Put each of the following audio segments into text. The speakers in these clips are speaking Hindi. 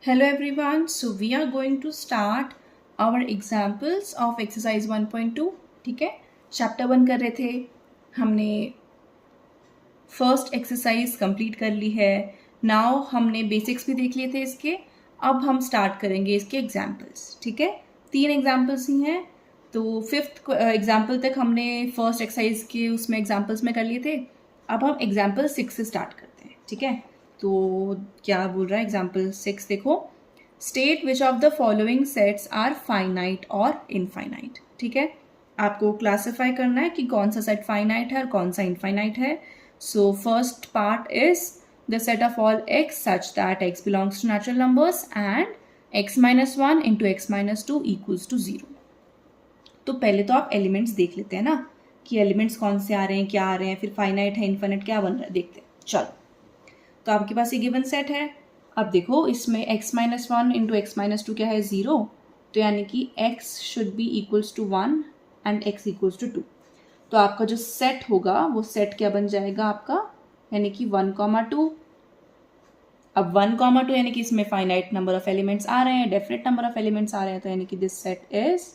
Hello everyone, so we are going to start our examples of exercise 1.2. ठीक है, चैप्टर 1 कर रहे थे हमने, फर्स्ट एक्सरसाइज कंप्लीट कर ली है. नाउ हमने बेसिक्स भी देख लिए थे इसके. अब हम स्टार्ट करेंगे इसके एग्जाम्पल्स. ठीक है, 3 एग्जाम्पल्स ही हैं, तो फिफ्थ एग्जाम्पल तक हमने फर्स्ट एक्सरसाइज के उसमें एग्जाम्पल्स में कर लिए थे. अब हम एग्जाम्पल 6 से स्टार्ट करते हैं. ठीक है, तो क्या बोल रहा है एग्जाम्पल 6, देखो. State which of the following sets are finite और इनफाइनाइट. ठीक है, आपको क्लासिफाई करना है कि कौन सा सेट फाइनाइट है और कौन सा इनफाइनाइट है. So first part is the set of all x such that x belongs to natural numbers and x minus 1 into x minus 2 equals to 0. तो पहले तो आप एलिमेंट्स देख लेते हैं ना कि एलिमेंट्स कौन से आ रहे हैं, क्या आ रहे हैं, फिर फाइनाइट है इनफाइनाइट क्या बन रहा है, देखते हैं. चलो, तो आपके पास ये गिवन सेट है. अब देखो इसमें x minus 1 into x minus 2 क्या है, 0. तो यानी कि x should be equals to 1 and x equals to 2. तो आपका जो सेट होगा वो सेट क्या बन जाएगा आपका, यानी कि 1,2. अब 1,2 यानी कि इसमें फाइनाइट नंबर ऑफ एलिमेंट्स आ रहे हैं, डेफिनेट नंबर ऑफ एलिमेंट्स आ रहे हैं, तो यानी कि this set is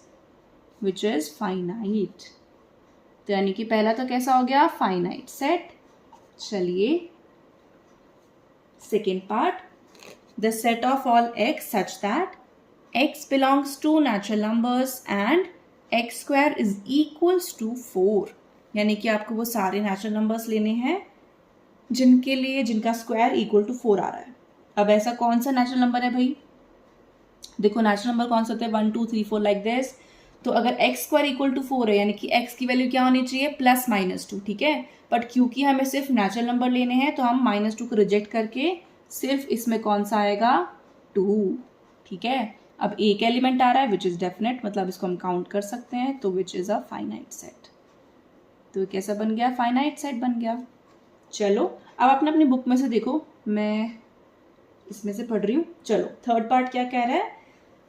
which is finite. तो यानी कि पहला तो कैसा हो गया, फाइनाइट सेट. चलिए second part, the set of all x such that x belongs to natural numbers and x square is equals to 4. यानी कि आपको वो सारे नेचुरल नंबर्स लेने हैं जिनका स्क्वायर इक्वल टू 4 आ रहा है. अब ऐसा कौन सा नेचुरल नंबर है भाई, देखो नेचुरल नंबर कौन सा होता है, 1 2 3 4 लाइक दिस. तो अगर एक्स स्क्वायर इक्वल टू 4 है यानी कि एक्स की वैल्यू क्या होनी चाहिए, प्लस माइनस 2. ठीक है, बट क्योंकि हमें सिर्फ नेचुरल नंबर लेने हैं तो हम -2 को रिजेक्ट करके सिर्फ इसमें कौन सा आएगा, 2. ठीक है, अब एक एलिमेंट आ रहा है विच इज डेफिनेट, मतलब इसको हम काउंट कर सकते हैं, तो which is a finite set. तो कैसा बन गया, फाइनाइट सेट बन गया. चलो अब अपने अपनी बुक में से देखो, मैं इसमें से पढ़ रही हूँ. चलो थर्ड पार्ट क्या कह रहा है,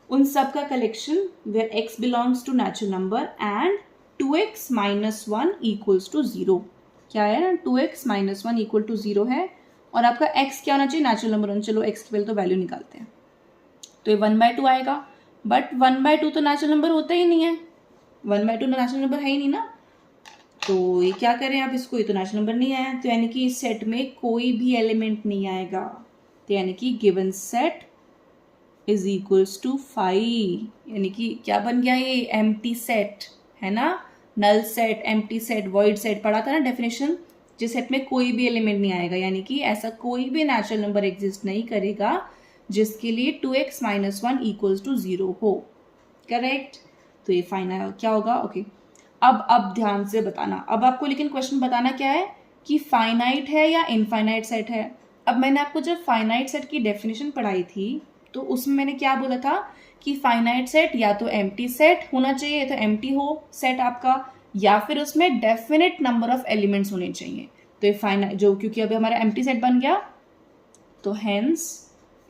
उन सब का collection where x belongs to natural number and 2x minus 1 equals to 0. क्या है ना, 2x माइनस 1 इक्वल टू 0 है, और आपका x क्या होना चाहिए, नेचुरल नंबर होना. चलो x की पहले तो वैल्यू निकालते हैं, तो ये 1/2 आएगा. बट 1/2 तो नेचुरल नंबर होता ही नहीं है, 1/2 नेचुरल नंबर है ही नहीं ना. तो ये क्या करें आप इसको, ये तो नेचुरल नंबर नहीं आया, तो यानी कि इस सेट में कोई भी एलिमेंट नहीं आएगा. तो यानी कि given set is equals to 5. यानी कि क्या बन गया, ये एम्प्टी सेट है ना, null set, empty set, void set पढ़ा था ना डेफिनेशन, जिस सेट में कोई भी एलिमेंट नहीं आएगा. यानी कि ऐसा कोई भी नेचुरल नंबर एग्जिस्ट नहीं करेगा जिसके लिए 2x माइनस 1 इक्वल्स टू 0 हो. करेक्ट, तो ये फाइनल क्या होगा. ओके, अब ध्यान से बताना. अब आपको लेकिन क्वेश्चन बताना क्या है कि फाइनाइट है या इनफाइनाइट सेट है. अब मैंने आपको जब फाइनाइट सेट की डेफिनेशन पढ़ाई थी तो उसमें मैंने क्या बोला था कि फाइनाइट सेट या तो एम्प्टी सेट होना चाहिए, तो एम्प्टी हो सेट आपका, या फिर उसमें डेफिनेट नंबर ऑफ एलिमेंट्स होने चाहिए. तो ये फाइनाइट जो, क्योंकि अभी हमारा एम्प्टी सेट बन गया तो हेंस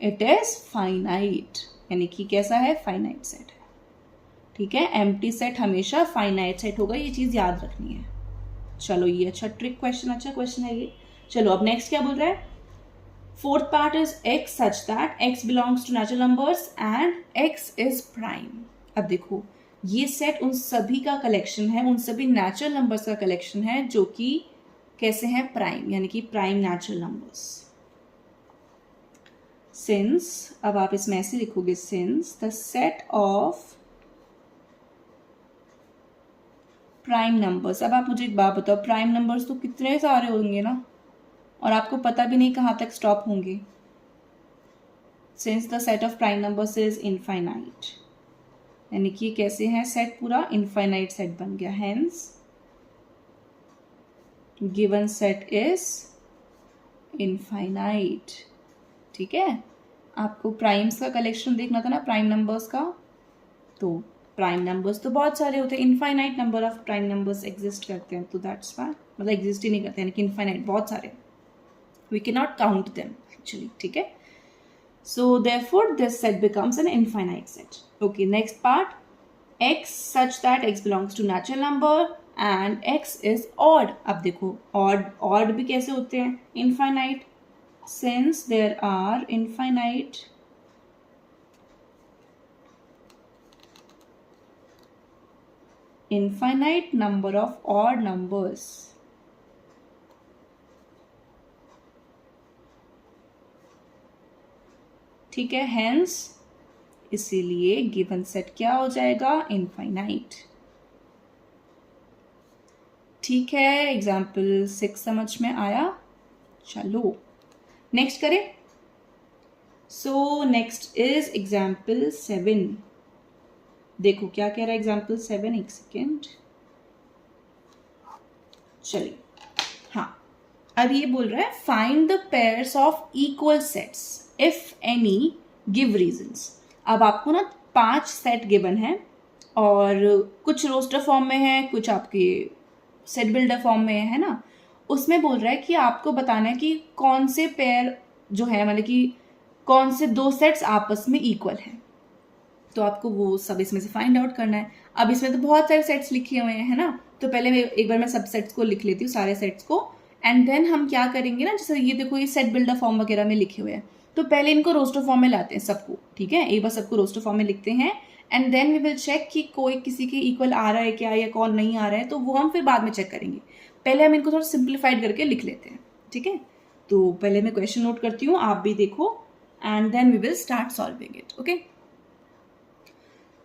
इट इज फाइनाइट. यानी कि कैसा है, फाइनाइट सेट है. ठीक है, एम्प्टी सेट हमेशा फाइनाइट सेट होगा, ये चीज याद रखनी है. चलो ये अच्छा ट्रिक क्वेश्चन, अच्छा क्वेश्चन है ये. चलो अब नेक्स्ट क्या बोल रहा है, fourth part is x such that x belongs to natural numbers and x is prime. अब देखो ये सेट उन सभी का कलेक्शन है, उन सभी नेचुरल नंबर्स का कलेक्शन है जो कि कैसे हैं, प्राइम, यानी कि प्राइम नेचुरल नंबर्स. सिंस, अब आप इसमें ऐसे लिखोगे, since the set of prime numbers. अब आप मुझे एक बात बताओ, प्राइम नंबर्स तो कितने सारे होंगे ना, और आपको पता भी नहीं कहाँ तक स्टॉप होंगे. Since the set of prime numbers is infinite, यानी कि कैसे है सेट, पूरा इनफाइनाइट सेट बन गया. Hence given set is infinite. ठीक है, आपको प्राइम्स का कलेक्शन देखना था ना, प्राइम नंबर्स का. तो प्राइम नंबर्स तो बहुत सारे होते हैं, infinite number of prime numbers exist करते हैं, तो दैट्स व्हाई, मतलब एग्जिस्ट ही नहीं करते, यानी कि इनफाइनाइट बहुत सारे, we cannot count them actually. ठीक है, so therefore this set becomes an infinite set. Okay, next part, x such that x belongs to natural number and x is odd. अब देखो odd भी कैसे होते हैं, infinite. Since there are infinite infinite number of odd numbers. ठीक है, hence इसीलिए गिवन सेट क्या हो जाएगा, इनफाइनाइट. ठीक है, एग्जाम्पल 6 समझ में आया. चलो नेक्स्ट करें. So next is example 7. देखो क्या कह रहा है एग्जाम्पल 7. एक सेकेंड, चलिए. हाँ, अब ये बोल रहा है find the pairs of equal sets if any give reasons. अब आपको ना 5 सेट गिवन है और कुछ रोस्टर फॉर्म में है, कुछ आपके सेट बिल्डर फॉर्म में है ना. उसमें बोल रहा है कि आपको बताना है कि कौन से पेयर जो है, मतलब कि कौन से 2 सेट्स आपस में इक्वल हैं. तो आपको वो सब इसमें से फाइंड आउट करना है. अब इसमें तो बहुत सारे सेट्स लिखे हुए हैं, है ना. तो पहले एक बार मैं सब सेट्स को लिख लेती हूँ, सारे सेट्स को, एंड देन हम क्या करेंगे ना, जैसे ये देखो ये सेट बिल्डर फॉर्म वगैरह में लिखे हुए हैं, तो पहले इनको रोस्टर फॉर्म में लाते हैं सबको. ठीक है, एक बार सबको रोस्टर फॉर्म में लिखते हैं and then we will check कि कोई किसी के इक्वल आ रहा है क्या या कौन नहीं आ रहा है, तो वो हम फिर बाद में चेक करेंगे. पहले हम इनको थोड़ा सिंप्लीफाइड करके लिख लेते हैं. ठीक है, तो पहले मैं क्वेश्चन नोट करती हूँ, आप भी देखो and then we will start solving it. Okay,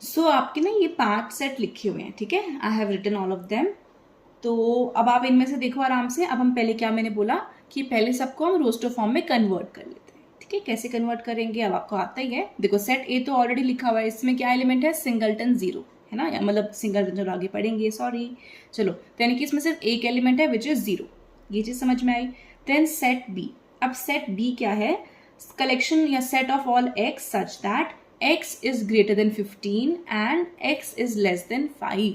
so आपके ना ये 5 सेट लिखे हुए हैं. ठीक है, I have written all of them. तो अब आप इनमें से देखो आराम से. अब हम पहले क्या, मैंने बोला कि पहले सबको हम रोस्टर फॉर्म में कन्वर्ट कर लेते हैं. ठीक है, कैसे कन्वर्ट करेंगे अब आपको आता ही है. देखो सेट ए तो ऑलरेडी लिखा हुआ है, इसमें क्या एलिमेंट है, सिंगलटन 0 है ना, या मतलब सिंगलटन जो आगे पढ़ेंगे, सॉरी. चलो, तो यानी कि इसमें सिर्फ एक एलिमेंट है विच इज 0. ये चीज समझ में आई. Then set B. अब सेट बी क्या है, कलेक्शन या set of all X such that x is greater than 15 and x is less than 5.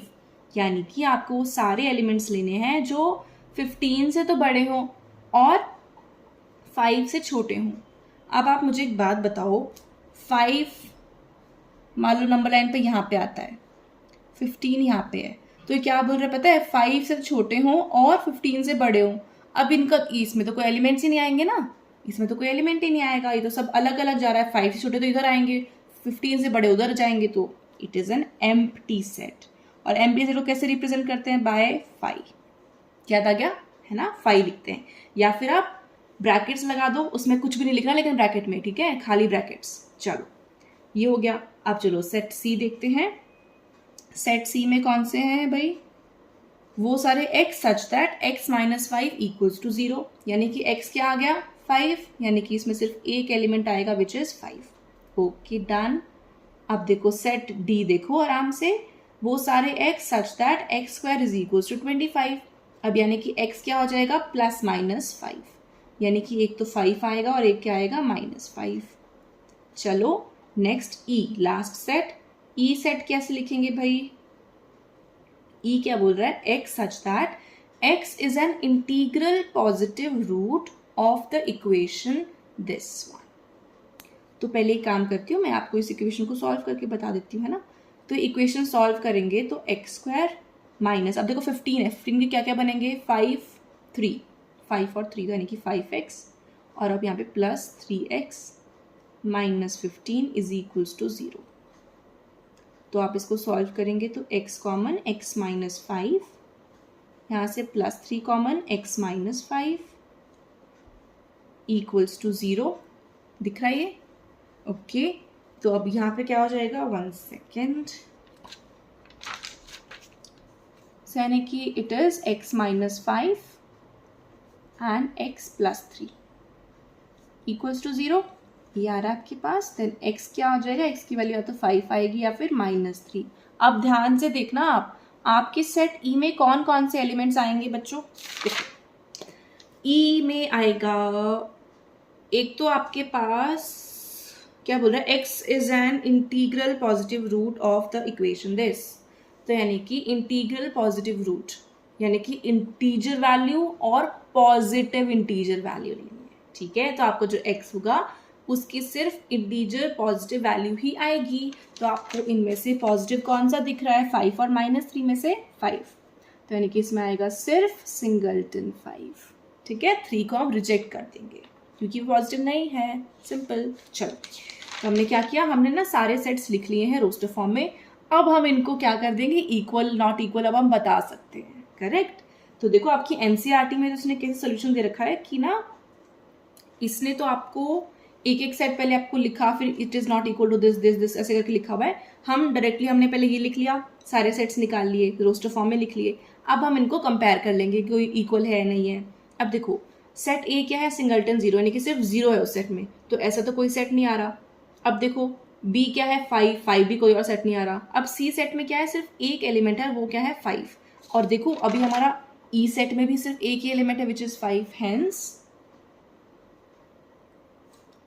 यानी कि आपको वो सारे एलिमेंट्स लेने हैं जो 15 से तो बड़े हों और 5 से छोटे हों. अब आप मुझे एक बात बताओ, 5 मान लो नंबर लाइन पे यहाँ पे आता है, 15 यहाँ पे है, तो क्या बोल रहे पता है, 5 से छोटे हों और 15 से बड़े हों. अब इनका इसमें तो कोई एलिमेंट्स ही नहीं आएंगे ना, इसमें तो कोई एलिमेंट ही नहीं आएगा, ये तो सब अलग अलग जा रहा है. 5 से छोटे तो इधर आएंगे, 15 से बड़े उधर जाएंगे, तो it is an empty set. और एम्प्टी सेट को कैसे रिप्रेजेंट करते हैं, बाय 5. क्या था क्या, है ना, 5 लिखते हैं. या फिर आप ब्रैकेट्स लगा दो, उसमें कुछ भी नहीं लिखना लेकिन ब्रैकेट में. ठीक है, खाली ब्रैकेट्स. चलो ये हो गया. अब चलो सेट सी देखते हैं. सेट सी में कौन से हैं भाई, वो सारे x such that x minus 5 equals to 0. यानी कि x क्या आ गया, 5. यानी कि इसमें सिर्फ एक एलिमेंट आएगा विच इज 5. Okay, done. अब देखो सेट डी, देखो आराम से, वो सारे x such that x square is equals to 25. अब यानी कि x क्या हो जाएगा, प्लस माइनस 5. यानी कि एक तो 5 आएगा और एक क्या आएगा, -5. चलो next E, last set. E set कैसे लिखेंगे भाई, ई क्या बोल रहा है, x such that x is an integral positive root of the equation this one. तो पहले एक काम करती हूँ, मैं आपको इस इक्वेशन को सॉल्व करके बता देती हूँ, है ना. तो इक्वेशन सॉल्व करेंगे तो एक्स स्क्वायर माइनस, अब देखो 15 है, 15 के क्या क्या बनेंगे, 5 3, 5 और 3 यानी कि 5x, और अब यहाँ पे plus 3x minus 15 is equals to 0. तो आप इसको सॉल्व करेंगे तो x कॉमन, x माइनस 5, यहाँ से plus 3 common, x minus 5 equals to 0. दिख रहा है ये, ओके. तो अब यहाँ पे क्या हो जाएगा, 1 सेकेंड, यानी कि it is x minus 5 and x plus 3 equals to 0. ये आ रहा है आपके पास. देन x क्या हो जाएगा, x की वैल्यू या तो 5 आएगी या फिर -3. अब ध्यान से देखना आप, आपके सेट ई में कौन कौन से एलिमेंट्स आएंगे बच्चों. ई में आएगा एक तो आपके पास क्या बोल रहा है, x is an integral positive root of the equation this. तो यानी कि इंटीग्रल पॉजिटिव रूट, यानी कि इंटीजर वैल्यू और पॉजिटिव इंटीजर वैल्यू लेनी है. ठीक है, तो आपको जो x होगा उसकी सिर्फ इंटीजर पॉजिटिव वैल्यू ही आएगी. तो आपको इनमें से पॉजिटिव कौन सा दिख रहा है, 5 और -3 में से 5. तो यानी कि इसमें आएगा सिर्फ सिंगलटन 5. ठीक है, 3 को हम रिजेक्ट कर देंगे क्योंकि पॉजिटिव नहीं है. सिंपल. चलो, तो हमने क्या किया, हमने ना सारे सेट्स लिख लिए हैं रोस्टर फॉर्म में. अब हम इनको क्या कर देंगे, इक्वल नॉट इक्वल अब हम बता सकते हैं, करेक्ट। तो देखो आपकी एनसीईआरटी में तो उसने कैसे सोल्यूशन दे रखा है कि ना, इसने तो आपको एक एक सेट पहले आपको लिखा, फिर it is not equal to this this this ऐसे करके लिखा हुआ है। हम डायरेक्टली हमने पहले ये लिख लिया, सारे सेट्स निकाल लिए, रोस्टर फॉर्म में लिख लिए। अब हम इनको कंपेयर कर लेंगे कि कोई इक्वल है नहीं है। अब देखो सेट ए क्या है, सिंगलटन जीरो, यानी कि सिर्फ जीरो है उस सेट में, तो ऐसा तो कोई सेट नहीं आ रहा। अब देखो बी क्या है, फाइव, फाइव भी कोई और सेट नहीं आ रहा। अब सी सेट में क्या है, सिर्फ एक एलिमेंट है, वो क्या है, फाइव। और देखो अभी हमारा ई सेट में भी सिर्फ एक ही एलिमेंट है which is five, hence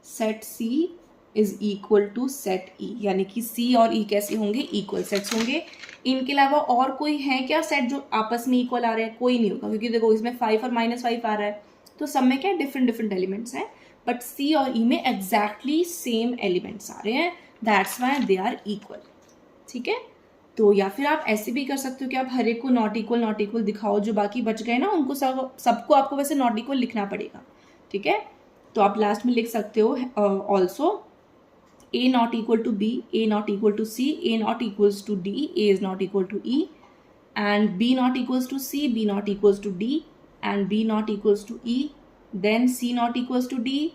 set C is equal to set E, यानी कि C और E कैसे होंगे, इक्वल सेट्स होंगे। इनके अलावा और कोई है क्या सेट जो आपस में इक्वल आ रहे हैं, कोई नहीं होगा, क्योंकि देखो इसमें 5 और -5 आ रहा है, तो सब में क्या डिफरेंट डिफरेंट एलिमेंट्स हैं, बट C और E में एग्जैक्टली सेम एलिमेंट्स आ रहे हैं, that's why they are equal. ठीक है, तो या फिर आप ऐसे भी कर सकते हो कि आप हर एक को नॉट इक्वल दिखाओ, जो बाकी बच गए ना उनको सबको आपको वैसे नॉट इक्वल लिखना पड़ेगा। ठीक है, तो आप लास्ट में लिख सकते हो also A not equal to B, A not equal to C, A not equals to D, A is not equal to E, and B not equals to C, B not equals to D, and B not equals to E, then C not equals to D,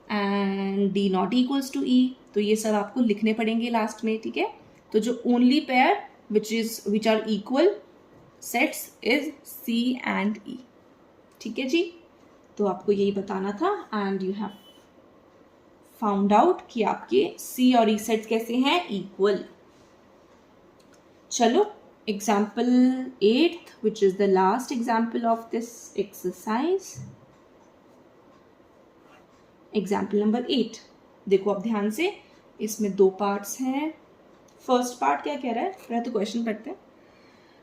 and D not equals to E. तो ये सब आपको लिखने पड़ेंगे लास्ट में। ठीक है, तो जो only pair which are equal sets is C and E। ठीक है जी, तो आपको यही बताना था, and you have found out कि आपके C और E सेट्स कैसे हैं, इक्वल। चलो example 8th, which is the last example of this exercise, example number 8। देखो अब ध्यान से, इसमें दो पार्ट्स हैं। फर्स्ट पार्ट क्या कह रहा है, पहले तो क्वेश्चन पढ़ते हैं।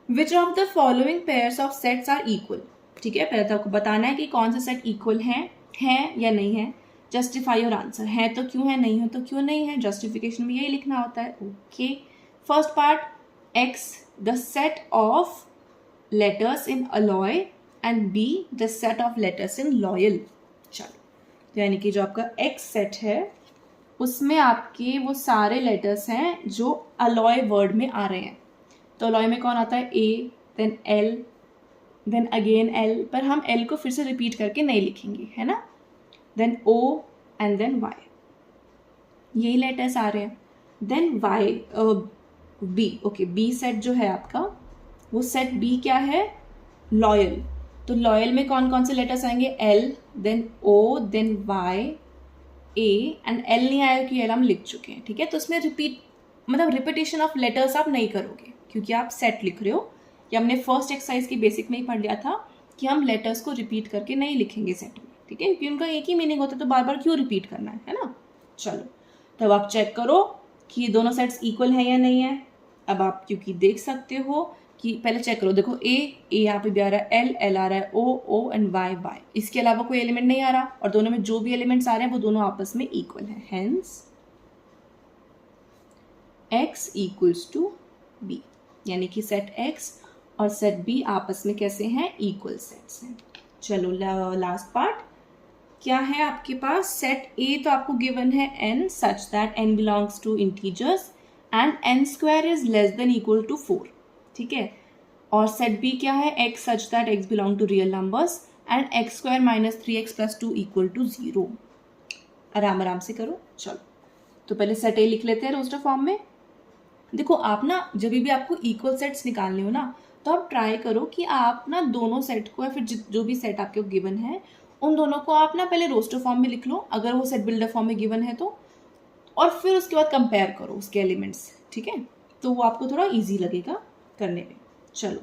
Which of the following pairs of sets are equal. ठीक है, पहले तो आपको बताना है कि कौन से सेट इक्वल हैं या नहीं है। जस्टिफाई और आंसर, है तो क्यों है, नहीं है तो क्यों नहीं है। जस्टिफिकेशन में यही लिखना होता है। Okay, first part X the set of letters in alloy and B the set of letters in loyal। चलो, तो यानी कि जो आपका X सेट है उसमें आपके वो सारे लेटर्स हैं जो अलॉय वर्ड में आ रहे हैं। तो अलॉय में कौन आता है, A, then L, then again L, पर हम L को फिर से रिपीट करके नहीं लिखेंगे, है ना। Then O and then Y, यही लेटर्स आ रहे हैं। Then Y B, okay, B set जो है आपका, वो सेट B क्या है, लॉयल। तो लॉयल में कौन कौन से लेटर्स आएंगे, L, then O, then Y, A, and L नहीं आया कि L हम लिख चुके हैं। ठीक है, तो उसमें रिपीटेशन ऑफ लेटर्स आप नहीं करोगे, क्योंकि आप सेट लिख रहे हो। या हमने फर्स्ट एक्सरसाइज की बेसिक में ही पढ़ लिया था कि हम लेटर्स को रिपीट करके नहीं लिखेंगे सेट में। ठीक है, क्योंकि उनका एक ही मीनिंग होता है, तो बार बार क्यों रिपीट करना है ना। चलो, तब आप चेक करो कि ये दोनों सेट्स इक्वल है या नहीं है। अब आप क्योंकि देख सकते हो कि पहले चेक करो, देखो A यहाँ पे भी आ रहा है, L आ रहा है, O एंड Y। इसके अलावा कोई एलिमेंट नहीं आ रहा, और दोनों में जो भी एलिमेंट्स आ रहे हैं वो दोनों आपस में इक्वल है। Hence X equals to B, यानी कि सेट X और सेट B आपस में कैसे हैं, इक्वल सेट्स हैं। चलो लास्ट पार्ट क्या है आपके पास, सेट A तो आपको गिवन है n such that n belongs to integers and n square is less than equal to 4। ठीक है, और सेट B क्या है, x such that x belong to real numbers and x square minus 3x plus 2 equal to 0। आराम आराम से करो। चलो, तो पहले सेट A लिख लेते हैं रोस्टर फॉर्म में। देखो आप ना जब भी आपको इक्वल सेट्स निकालने हो ना, तो आप ट्राई करो कि आप ना दोनों सेट को या फिर जो भी सेट आपके गिवन है उन दोनों को आप ना पहले रोस्टर फॉर्म में लिख लो, अगर वो सेट बिल्डर फॉर्म में गिवन है तो, और फिर उसके बाद कंपेयर करो उसके एलिमेंट्स। ठीक है, तो वो आपको थोड़ा इजी लगेगा करने में। चलो,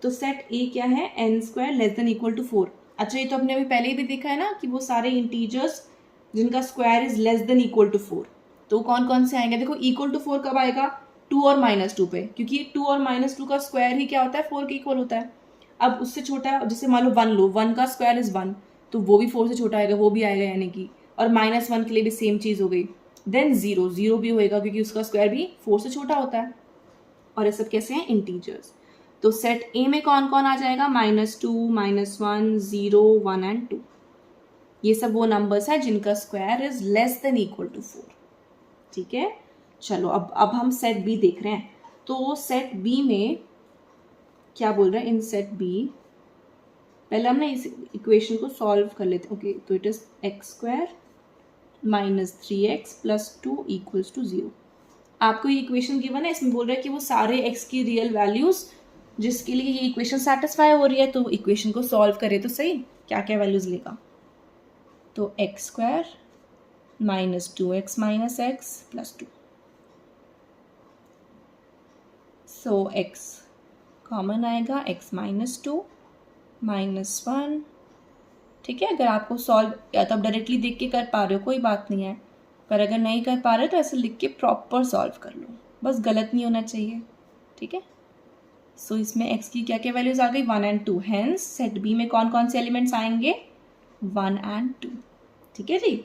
तो सेट A क्या है, n square less than equal to 4। अच्छा, ये तो हमने अभी पहले ही भी देखा है ना कि वो सारे इंटीजर्स जिनका square is less than equal to 4, तो कौन कौन से आएंगे। देखो इक्वल टू 4 कब आएगा, 2 और -2 पे, क्योंकि 2 और -2 का स्क्वायर ही क्या होता है, 4 के इक्वल होता है। अब उससे छोटा, जैसे मान लो 1 लो, 1 का स्क्वायर इज 1, तो वो भी 4 से छोटा आएगा, वो भी आएगा, यानी कि, और -1 के लिए भी सेम चीज़ हो गई। देन 0 भी होएगा, क्योंकि उसका स्क्वायर भी 4 से छोटा होता है। और ये सब कैसे हैं, इंटीजर्स। तो सेट A में कौन कौन आ जाएगा, -2, -1, 0, 1 एंड 2। ये सब वो नंबर्स हैं जिनका square is less than equal to 4। ठीक है, चलो अब हम सेट B देख रहे हैं। तो सेट बी में क्या बोल रहा है, इन सेट बी पहले हम ना इस इक्वेशन को सॉल्व कर लेते हैं। ओके, तो it is x square minus 3x plus 2 equals to 0। आपको ये इक्वेशन गिवन है, इसमें बोल रहा है कि वो सारे x की रियल वैल्यूज जिसके लिए ये इक्वेशन सेटिस्फाई हो रही है, तो इक्वेशन को सॉल्व करे तो सही क्या क्या वैल्यूज लेगा। तो x square minus 2x minus x plus 2, सो x कॉमन आएगा, x माइनस 2 माइनस 1। ठीक है, अगर आपको सॉल्व या तो आप डायरेक्टली देख के कर पा रहे हो कोई बात नहीं है, पर अगर नहीं कर पा रहे तो ऐसे लिख के प्रॉपर सॉल्व कर लो, बस गलत नहीं होना चाहिए। ठीक है, सो इसमें x की क्या क्या वैल्यूज आ गई, 1 एंड 2। हेंस सेट बी में कौन कौन से एलिमेंट्स आएंगे, 1 एंड 2। ठीक है जी,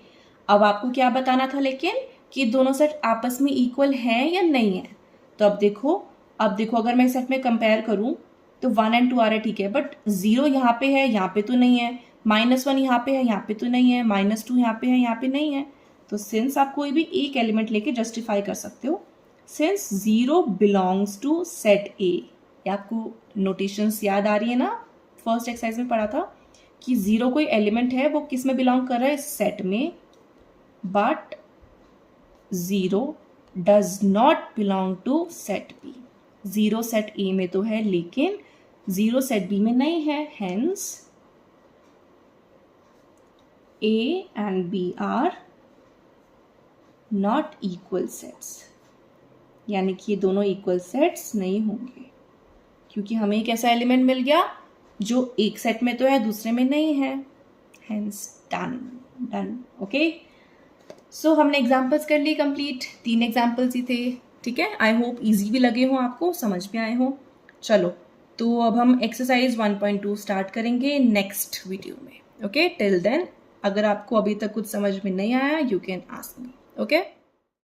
अब आपको क्या बताना था लेकिन कि दोनों सेट आपस में इक्वल हैं या नहीं है। तो अब देखो अगर मैं सेट में कंपेयर करूं तो 1 एंड 2 आ रहा है, ठीक है, बट 0 यहाँ पे है, यहाँ पे तो नहीं है, -1 यहाँ पे है, यहाँ पे तो नहीं है, -2 यहाँ पे है, यहाँ पे नहीं है। तो सिंस आप कोई भी एक एलिमेंट लेके जस्टिफाई कर सकते हो, since 0 belongs to set A. आपको नोटेशंस याद आ रही है ना, फर्स्ट एक्सरसाइज में पढ़ा था कि 0 कोई एलिमेंट है, वो किस में बिलोंग कर रहा है, सेट में, but 0 does not belong to set B. 0 set A में तो है लेकिन 0 सेट बी में नहीं है, hence A and B are not equal sets, यानी कि ये दोनों इक्वल सेट्स नहीं होंगे क्योंकि हमें एक ऐसा एलिमेंट मिल गया जो एक सेट में तो है दूसरे में नहीं है। Hence done. ओके, सो हमने एग्जाम्पल्स कर ली कंप्लीट, 3 एग्जाम्पल्स ही थे। ठीक है, आई होप इजी भी लगे हों आपको, समझ में आए हों। चलो, तो अब हम एक्सरसाइज 1.2 स्टार्ट करेंगे नेक्स्ट वीडियो में। ओके, टिल देन अगर आपको अभी तक कुछ समझ में नहीं आया, you can ask me. Okay.